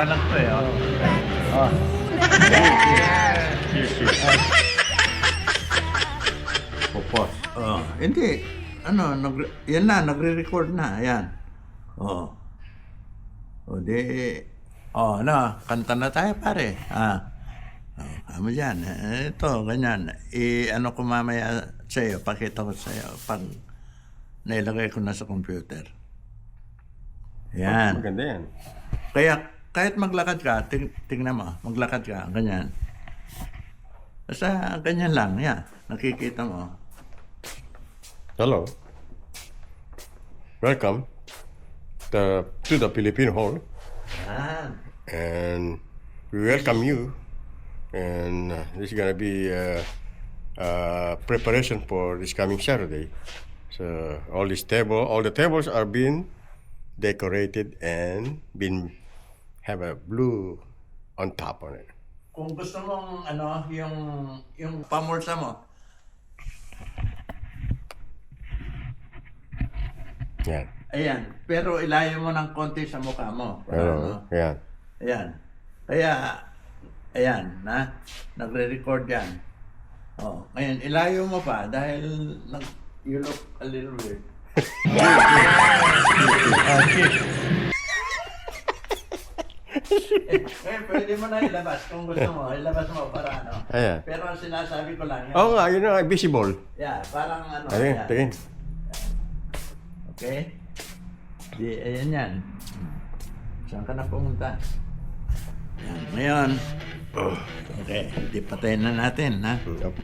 lang to eh. Oh. Pupos. Oh, hindi. Ano, yan na, nagre-record na. Ayan. Oh. O di, ano, kanta na tayo pare. Oh, kamo dyan. Ito, ganyan. Ano ko mamaya sa'yo, pakita ko sa'yo pag nailagay ko na sa computer. Yan. Maganda yan. Kaya kahit maglakad ka, tingnan mo, maglakad ka, ganyan. Basta ganyan lang, yan. Nakikita mo. Hello. Welcome to the Philippine Hall. Yan. And we welcome you. And this is gonna be preparation for this coming Saturday. So all the tables are being decorated and been have a blue on top on it. Kung gusto mong ano, yung pamulsa mo, Yan. ayan. Pero ilayo mo ng konti sa mukha mo. Hello. Yan. Ayan. Kaya, ayan, na, nagre-record yan. Oh, ngayon, ilayo mo pa dahil you look a little weird. Ngayon, pwede mo na ilabas kung gusto mo. Ilabas mo para ano. Ayan. Pero ang sinasabi ko lang, Oo nga, yun ang visible. yeah, parang ano. Ayun, yan. tingin. Okay? Di, ayan yan. Saan ka na pumunta? Yan, ngayon. Okay, di patayin na natin, ha? Yep.